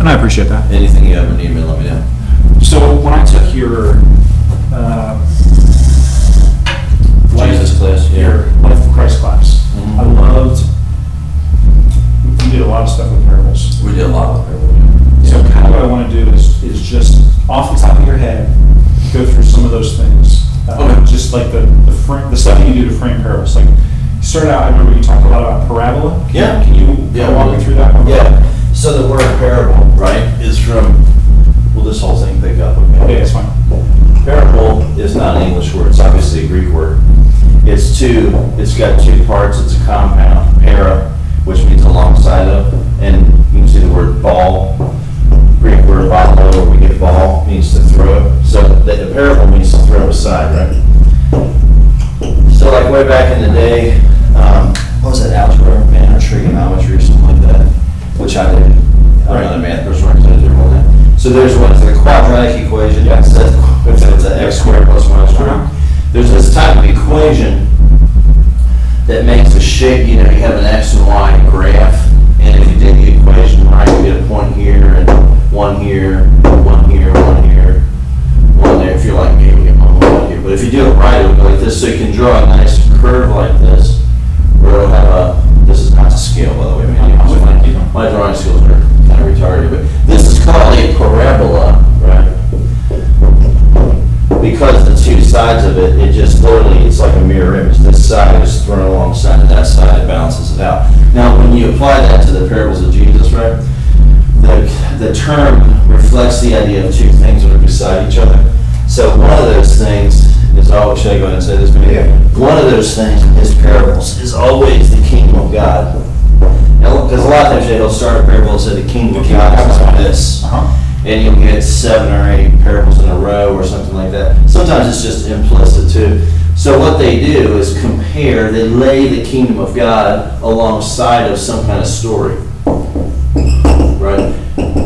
And I appreciate that. Anything you ever need me, let me know. So when I took your Jesus class, yeah. your Life of Christ class, Mhm. I loved, you did a lot of stuff with parables. We did a lot of it. So kind of what I want to do is just off the top of your head, go through some of those things. Okay. Just like the stuff you do to frame parables. Like, you started out, I remember you talked a lot about parabola. Yeah. Can you walk me through that one? Yeah. So the word parable, right, is from, will this whole thing pick up? Okay, that's fine. Parable is not an English word, it's obviously a Greek word. It's got two parts, it's a compound, para, which means alongside of, and you can see the word ball, Greek word balo, where we get ball, means to throw. So the parable means to throw aside, right? So like way back in the day, what was that, algebra, man, or trigonometry or something like that, which I did. I'm not a math person, I did all that. So there's what is a quadratic equation. Yeah. So it's an x squared plus y squared. There's this type of equation that makes a shape, you have an x and y graph, and if you did the equation right, you get a point here, and one here, one here, one here, one there. If you're like me, we get one here. But if you do it right, it'll go like this. So you can draw a nice curve like this, where it'll have this is not to scale, by the way. My drawing skills are kind of retarded, but this is called a parabola, right? Because the two sides of it, it's like a mirror image. This side is thrown alongside of that side, it balances it out. Now, when you apply that to the parables of Jesus, right, the term reflects the idea of two things that are beside each other. So one of those things is always, should I go ahead and say this? Yeah. One of those things in his parables is always the kingdom of God. Because a lot of times he'll start a parable and say the kingdom of God is like this. And you'll get 7 or 8 parables in a row or something like that. Sometimes it's just implicit too. So what they do is they lay the kingdom of God alongside of some kind of story. Right?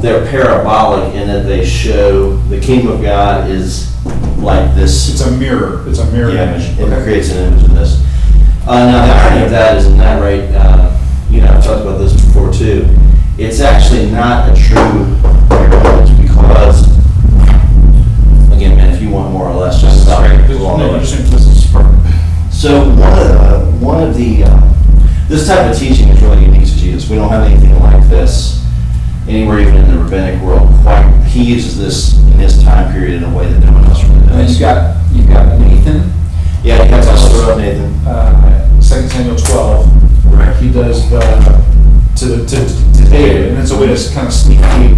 They're parabolic in that they show the kingdom of God is like this. It's a mirror. It's a mirror image. It creates an image of this. Now the irony of that is in that, right, I've talked about this before too. It's actually not a true mirror image because, again, man, if you want more or less, just stop. So one of the this type of teaching is really unique to Jesus. We don't have anything like this anywhere, even in the rabbinic world. He uses this in his time period in a way that no one else really does. And you've got Nathan. Yeah, he has also Nathan. 2 Samuel 12. Right. He does to David, and it's a way to kind of sneak peek.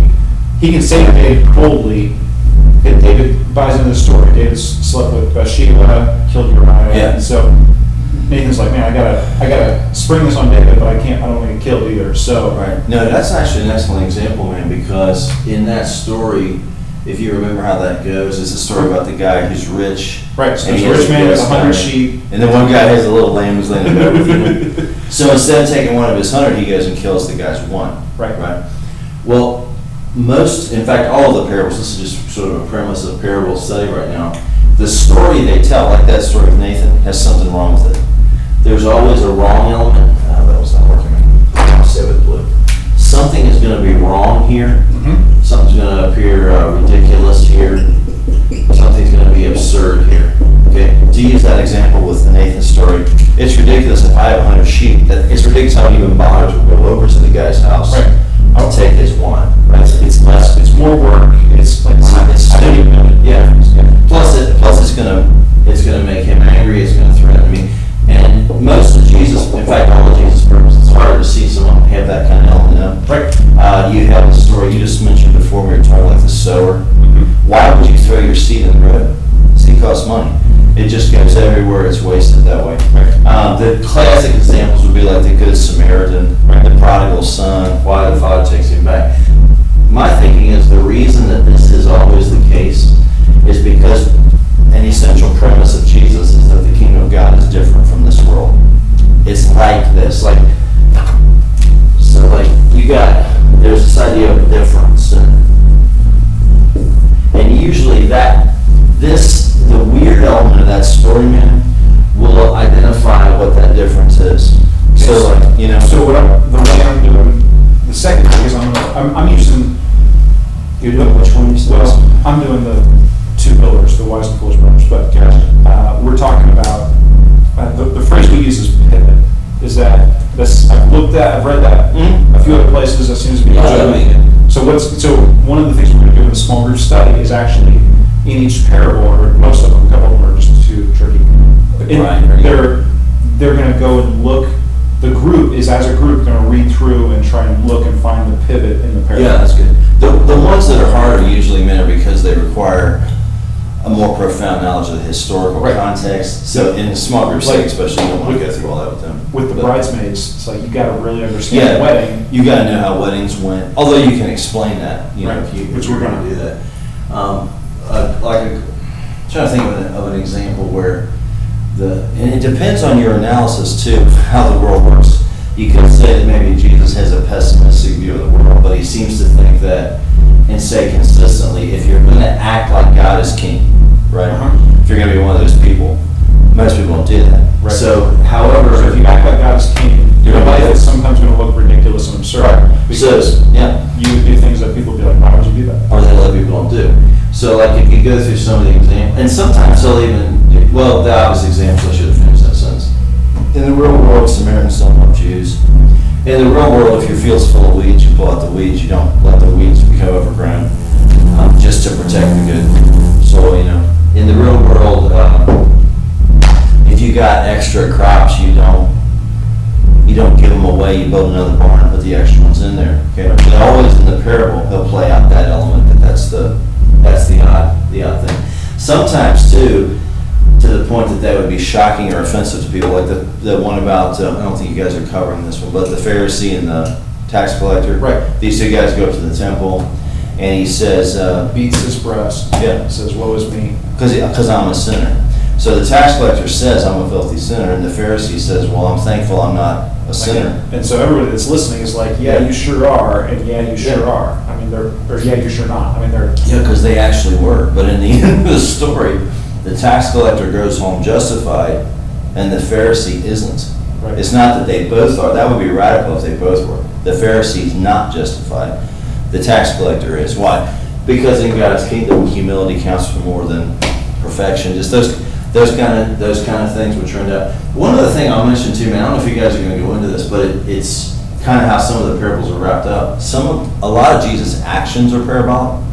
He can say to David boldly, that David buys into the story. David slept with Bathsheba, killed Uriah, Yeah. and so Nathan's like, man, I gotta spring this on David, but I don't want to get killed either. So Right. No, that's actually an excellent example, man, because in that story, if you remember how that goes, it's a story about the guy who's rich. Right, so and there's he a has rich man with guest 100 guy, sheep. And then one guy has a little lamb who's laying in bed with him. So instead of taking one of his 100, he goes and kills the guy's one. Right. Right. Well, in fact, all of the parables, this is just sort of a premise of parable study right now. The story they tell, like that story of Nathan, has something wrong with it. There's always a wrong element. That was not working. I'll say with blue. Something is going to be wrong here. Mm-hmm. Something's going to appear ridiculous here. Something's going to be absurd here. Okay. To use that example with the Nathan story, it's ridiculous if I have 100 sheep. It's ridiculous I don't even bother to go over to the guy's house. Right. I'll take his one. Right. It's less. It's more work. It's stupid. Yeah. Plus it's gonna make him angry. It's gonna threaten me. And most of Jesus, in fact, all of Jesus' purposes, it's harder to see someone have that kind of element in them. Right. You have the story you just mentioned before. We were talking like the sower. Mm-hmm. Why would you throw your seed in the road? Seed costs money. It just goes everywhere. It's wasted that way. Right. The classic examples would be like the Good Samaritan, the prodigal son, why the father takes him back. My thinking is the reason that this is always the case is because an essential premise of Jesus is that the kingdom of God is different from this world. It's like this. There's this idea of difference. And usually the weird element of that story, man, will identify what that difference is. So So the way I'm doing, the second thing is I'm using You're doing which one you said? Well, I'm doing the two pillars, the wise and foolish brothers, but we're talking about, the phrase we use is pivot. Is that, I've read that a few other places, that seems to be. So one of the things we're going to do in the small group study is actually in each parable, or most of them, a couple of them are just too tricky. They're going to go and look. The group is, as a group, going to read through and try and look and find the pivot in the parable. Yeah, that's good. The ones that are harder usually, are because they require a more profound knowledge of the historical context. So in the small group setting, especially, you don't want to go through all that with them. With the bridesmaids, it's like you got to really understand the wedding. You got to know how weddings went. Although you can explain that, which we're going to do that. I'm trying to think of an example where and it depends on your analysis too, how the world works. You could say that maybe Jesus has a pessimistic view of the world, but he seems to think that, and say consistently, if you're going to act like God is king, right? If you're going to be one of those people, most people don't do that. Right. So, however, if you act like God is king, your life is sometimes going to look ridiculous and absurd. Because you would do things that people would be like, why would you do that? Or that other people don't do. So, like, if you go through some of the examples, and sometimes they'll even, the obvious examples, I should have finished that sentence. In the real world, Samaritans don't love Jews. In the real world, if your field's full of weeds, you pull out the weeds. You don't let the weeds become overgrown, just to protect the good soil, In the real world, if you got extra crops, you don't give them away. You build another barn and put the extra ones in there. Okay, but always in the parable, he'll play out that element. That's the odd thing. Sometimes too, to the point that would be shocking or offensive to people, like the one about, I don't think you guys are covering this one, but the Pharisee and the tax collector. Right. These two guys go up to the temple, and he says, beats his breast. Yeah. Says, woe is me. Because I'm a sinner. So the tax collector says, I'm a filthy sinner, and the Pharisee says, well, I'm thankful I'm not a sinner. And so everybody that's listening is like, yeah, you sure are, and yeah, you sure are. I mean, yeah, you sure not. I mean, they're. Yeah, because they actually were. But in the end of the story, the tax collector goes home justified, and the Pharisee isn't. Right. It's not that they both are. That would be radical if they both were. The Pharisee's not justified. The tax collector is. Why? Because in God's kingdom, humility counts for more than perfection. Just those kind of things would turn out. One other thing I'll mention too, man. I don't know if you guys are going to go into this, but it's kind of how some of the parables are wrapped up. A lot of Jesus' actions are parabolic,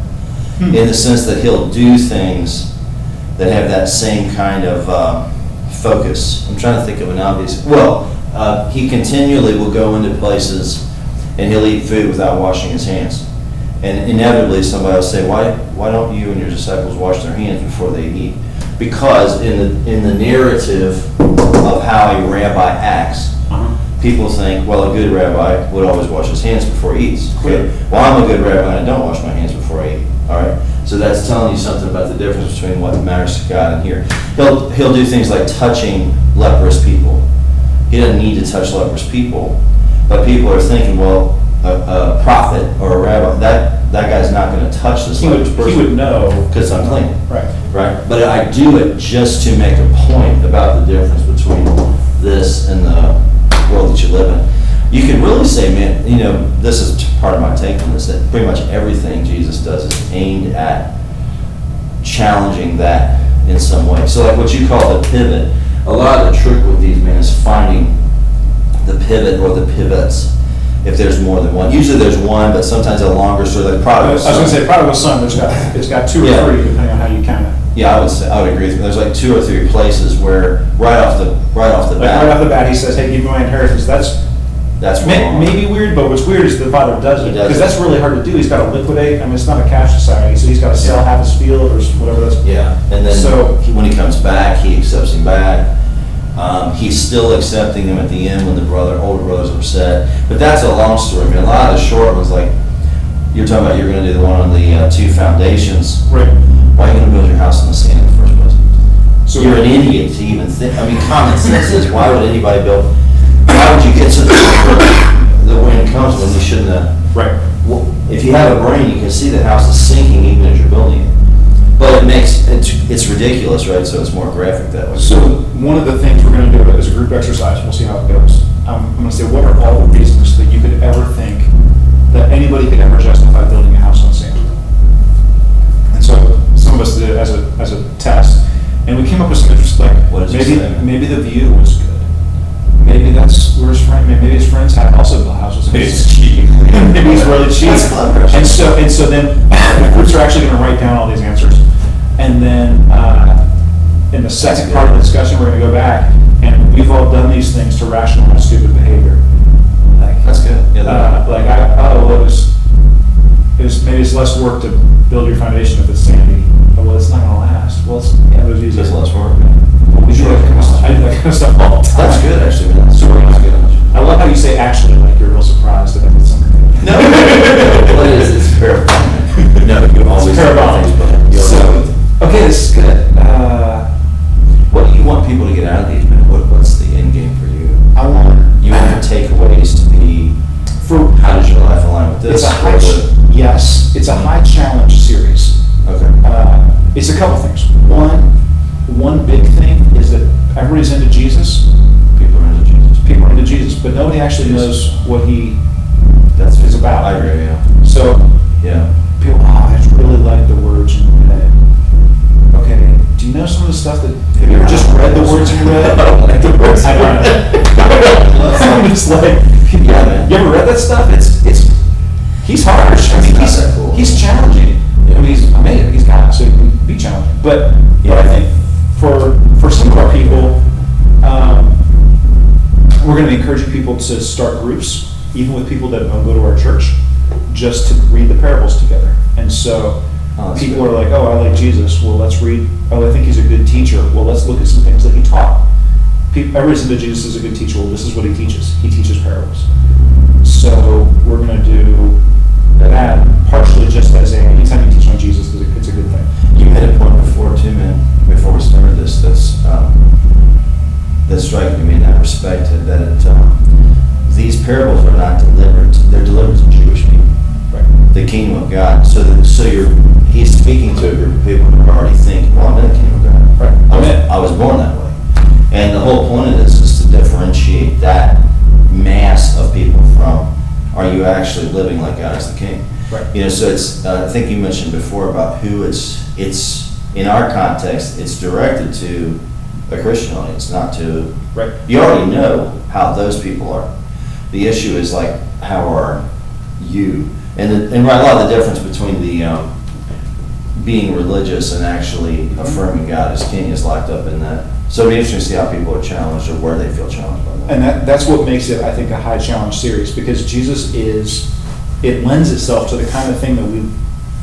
in the sense that he'll do things that have that same kind of focus. I'm trying to think of an obvious. He continually will go into places and he'll eat food without washing his hands. And inevitably somebody will say, why don't you and your disciples wash their hands before they eat? Because in the narrative of how a rabbi acts, people think, well, a good rabbi would always wash his hands before he eats. Okay? Well, I'm a good rabbi and I don't wash my hands before I eat. All right? So that's telling you something about the difference between what matters to God and here. He'll do things like touching leprous people. He doesn't need to touch leprous people, but people are thinking, well, a prophet or a rabbi, that guy's not going to touch this leprous person. He would know because I'm clean. Right. But I do it just to make a point about the difference between this and the world that you live in. You could really say, man, this is part of my take on this, that pretty much everything Jesus does is aimed at challenging that in some way. So like what you call the pivot, a lot of the trick with these, man, is finding the pivot or the pivots. If there's more than one. Usually there's one, but sometimes a longer story, like Prodigal Son. I was going to say, Prodigal Son, it's got two or three, depending on how you count it. Yeah, I would agree with you. There's like 2 or 3 places where right off the bat, he says, hey, give me my inheritance. That's maybe weird, but what's weird is the father does it. Because that's really hard to do. He's got to liquidate. I mean, it's not a cash society, so he's got to sell half his field or whatever that's. Yeah, and then when he comes back, he accepts him back. He's still accepting him at the end when the older brother's upset. But that's a long story. I mean, a lot of the short ones, like you're talking about, you're going to do the one on the 2 foundations. Right. Why are you going to build your house in the sand in the first place? So you're an idiot to even think. I mean, common sense is, why would anybody build? Why would you get to the point where the wind comes when you shouldn't have? Right. Well, if you have a brain, you can see the house is sinking even as you're building it. But it's ridiculous, right? So it's more graphic that way. So one of the things we're going to do as a group exercise, we'll see how it goes. I'm going to say, what are all the reasons that you could ever think that anybody could ever justify building a house on sand? a test, and we came up with some interesting, What did you say? maybe the view was good. Maybe that's where his friend. Maybe his friends had also built houses. Maybe it's cheap. Maybe he's really cheap. That's clever. And so then the groups are actually going to write down all these answers, and then in the second part of the discussion, we're going to go back, and we've all done these things to rationalize stupid behavior. That's good. It was maybe it's less work to build your foundation if it's sandy. Oh, well, it's not gonna last. Well, it was easier. It's less work, man. Well, we do that kind of stuff. I do that kind of stuff all the time. That's good, actually, man. That's good. I love how you say actually, like you're real surprised that I did something. No, what it is, it's parable. No, you always parable. Okay, this is good. What do you want people to get out of these, man? What's the end game for you? I want You want the takeaways to be, for how does your life align with this? yes, it's a high challenge series. Okay. It's a couple things. One big thing is that everybody's into Jesus. People are into Jesus. People are into Jesus, but nobody actually knows what he is about. I agree, yeah. So Yeah. people, I just really like the words you read. Okay, do you know some of the stuff that, have you ever just read the words you read? I don't like the words I don't know. I'm just like, Yeah, man. you ever read that stuff? He's harsh. I mean, Not that cool. he's challenging. I mean, he's amazing. He's got so he can be challenging. But I think for some of our people, we're going to be encouraging people to start groups, even with people that don't go to our church, just to read the parables together. And so people good. are like, oh, I like Jesus. Well, let's read. Oh, I think he's a good teacher. Well, let's look at some things that he taught. Everybody said that Jesus is a good teacher. Well, this is what he teaches. He teaches parables. So we're going to do that partially just as anytime you teach on Jesus, it's a good thing. You made a point before too, man, before we started this, that's striking me in that respect, that these parables are not delivered, they're delivered to Jewish people. Right. The kingdom of God. He's speaking to a group of people who already think, well, I'm in the kingdom of God. Right. I was born that way. And the whole point of this is to differentiate that mass of people from, are you actually living like God is the king? Right. So it's, I think you mentioned before about who it's in our context, it's directed to a Christian audience, not to, Right. you already know how those people are. The issue is like, how are you? And a lot of the difference between the being religious and actually affirming God as king is locked up in that. So it'll be interesting to see how people are challenged or where they feel challenged by that. And that's what makes it, I think, a high challenge series, because Jesus it lends itself to the kind of thing that we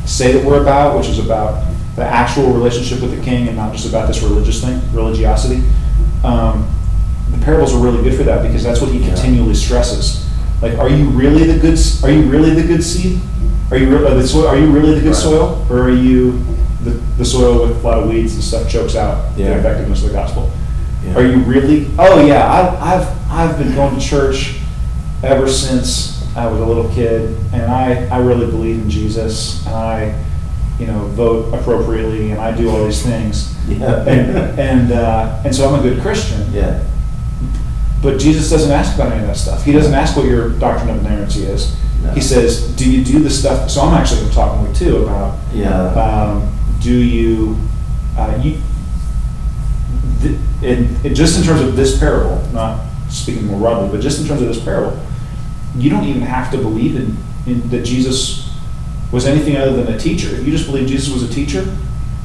say that we're about, which is about the actual relationship with the king and not just about this religious thing, religiosity. The parables are really good for that, because that's what he continually stresses. Like, are you really the good seed? Are you really the good good soil? Or are you the soil with a lot of weeds and stuff chokes out the effectiveness of the gospel? Yeah. Are you really? Oh yeah, I've been going to church ever since I was a little kid, and I really believe in Jesus, and I vote appropriately, and I do all these things. Yeah. And so I'm a good Christian. Yeah. But Jesus doesn't ask about any of that stuff. He doesn't ask what your doctrine of inerrancy is. No. He says, do you do the stuff? So I'm actually talking with too about, do you, just in terms of this parable, not speaking more broadly, but just in terms of this parable, you don't even have to believe in that Jesus was anything other than a teacher. If you just believe Jesus was a teacher,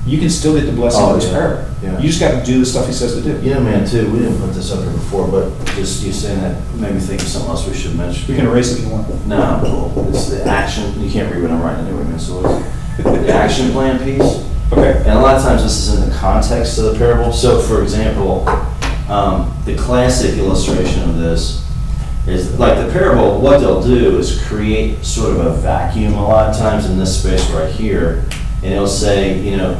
you can still get the blessing of this parable. Yeah. You just got to do the stuff he says to do. Man, too, we didn't put this up here before, but just you saying that made me think of something else we should mention. We can erase it if you want. No, cool. It's the action. You can't read what I'm writing anyway, man. So the action plan piece. Okay. And a lot of times this is in the context of the parable. So, for example, the classic illustration of this is like the parable. What they'll do is create sort of a vacuum a lot of times in this space right here. And it'll say,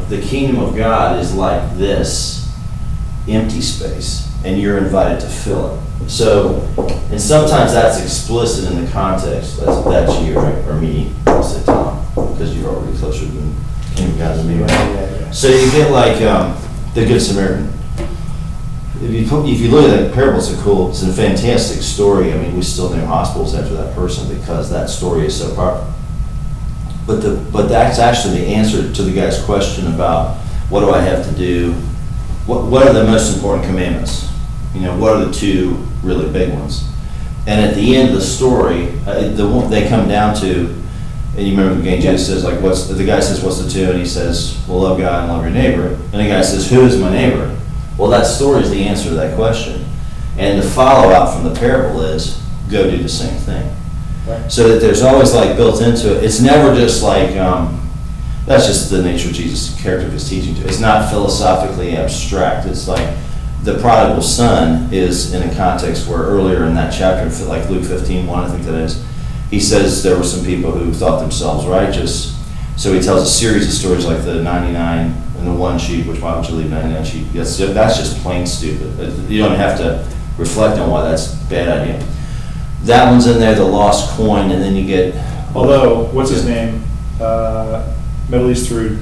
the kingdom of God is like this empty space, and you're invited to fill it. So, and sometimes that's explicit in the context. That's you, right? Or me, I'll say Tom, because you're already closer to the kingdom of God than me. Right? Yeah. So you get like the Good Samaritan. If you look at that parable, it's a fantastic story. I mean, we still name hospitals after that person because that story is so powerful. But that's actually the answer to the guy's question about what do I have to do? What are the most important commandments? You know, what are the two really big ones? And at the end of the story, they come down to, and you remember the game, Jesus says, like, the guy says, what's the two? And he says, well, love God and love your neighbor. And the guy says, who is my neighbor? Well, that story is the answer to that question. And the follow-out from the parable is, go do the same thing. Right. So that there's always like built into it. It's never just like, that's just the nature of Jesus' character of his teaching. It's not philosophically abstract. It's like the prodigal son is in a context where earlier in that chapter, like Luke 15:1, I think that is, he says there were some people who thought themselves righteous. So he tells a series of stories like the 99 and the one sheep, which why would you leave 99 sheep? That's just plain stupid. You don't have to reflect on why that's a bad idea. That one's in there, the lost coin, and then you get... Although, what's his name? Middle East through,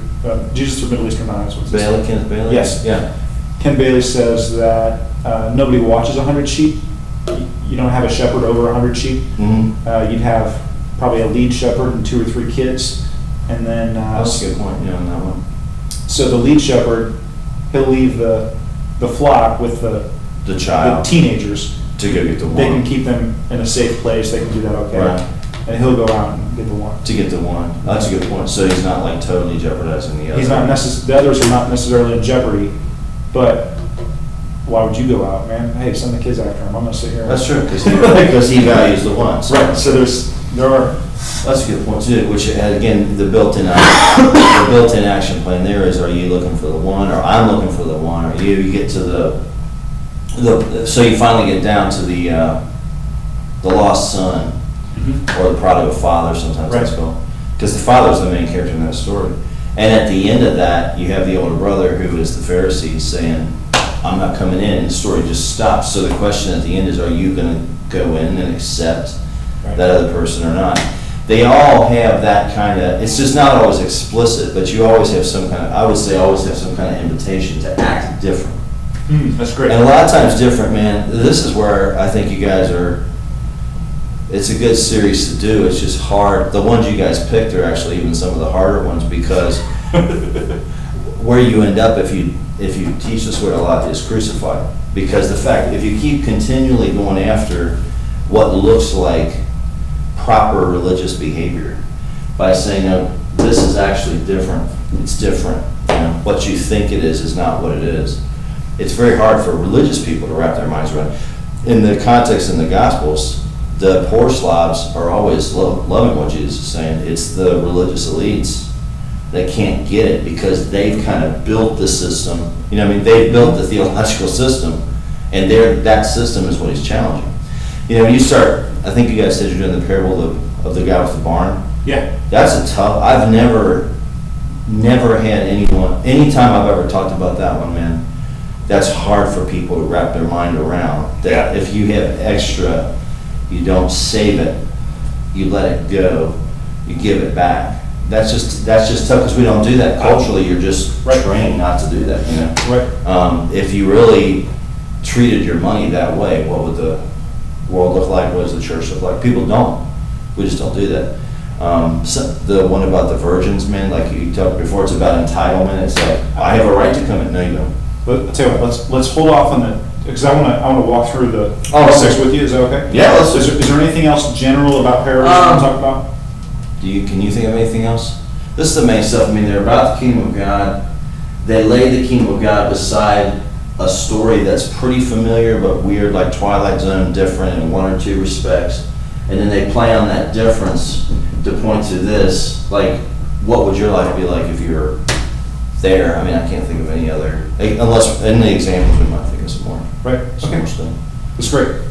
Jesus through Middle Eastern eyes. What's his name? Bailey, Kenneth Bailey? Yes. Yeah. Ken Bailey says that nobody watches 100 sheep. You don't have a shepherd over 100 sheep. Mm-hmm. You'd have probably a lead shepherd and 2 or 3 kids. And then... That's a good point, yeah, on that one. So the lead shepherd, he'll leave the flock with the child. the teenagers. To go get the one. They can keep them in a safe place. They can do that okay. Right. And he'll go out and get the one. To get the one. That's a good point. So he's not like totally jeopardizing the other. He's not the others are not necessarily in jeopardy, but why would you go out, man? Hey, send the kids after him. I'm gonna sit here. That's true, because he values the one. So. Right. So there are. That's a good point too. Which again, the built-in action plan there is: are you looking for the one, or I'm looking for the one, or you get to the so you finally get down to the lost son, mm-hmm. or the prodigal father. Sometimes right. That's called, because the father's the main character in that story. And at the end of that, you have the older brother who is the Pharisee saying, I'm not coming in, and the story just stops. So the question at the end is, are you going to go in and accept right. that other person or not? They all have that kind of, it's just not always explicit, but you always have some kind of, I would say always have some kind of invitation to act different. That's great. And a lot of times different, man. This is where I think you guys are, it's a good series to do. It's just hard. The ones you guys picked are actually even some of the harder ones, because where you end up if you teach this way a lot is crucified. Because the fact, if you keep continually going after what looks like proper religious behavior by saying, no, this is actually different. It's different. You know, what you think it is not what it is. It's very hard for religious people to wrap their minds around. In the context in the Gospels, the poor Slavs are always loving what Jesus is saying. It's the religious elites that can't get it because they've kind of built the system. You know, I mean, they've built the theological system, and that system is what he's challenging. You know, you start, I think you guys said you're doing the parable of the guy with the barn. Yeah. That's a tough, I've never had anytime I've ever talked about that one, man, that's hard for people to wrap their mind around. That if you have extra, you don't save it, you let it go, you give it back. That's just tough because we don't do that culturally. You're just trained not to do that. You know. Right. If you really treated your money that way, what would the world look like? What does the church look like? People don't. We just don't do that. So the one about the virgins, man, like you talked before, it's about entitlement. It's like I have a right to come in. No, you don't. But I'll tell you what, let's hold off on the, because I want to walk through the six with you. Is that okay? Yeah. Is there anything else general about parables you want to talk about? Can you think of anything else? This is the main stuff. I mean, they're about the kingdom of God. They lay the kingdom of God beside a story that's pretty familiar but weird, like Twilight Zone, different in one or two respects. And then they play on that difference to point to this, like, what would your life be like if you were there? I mean, I can't think of any other, unless in the examples we might think of some more. Right. Some more stuff. That's great.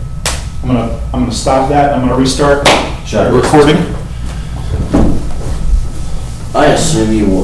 I'm gonna stop that. I'm gonna restart Should I recording. I assume you will.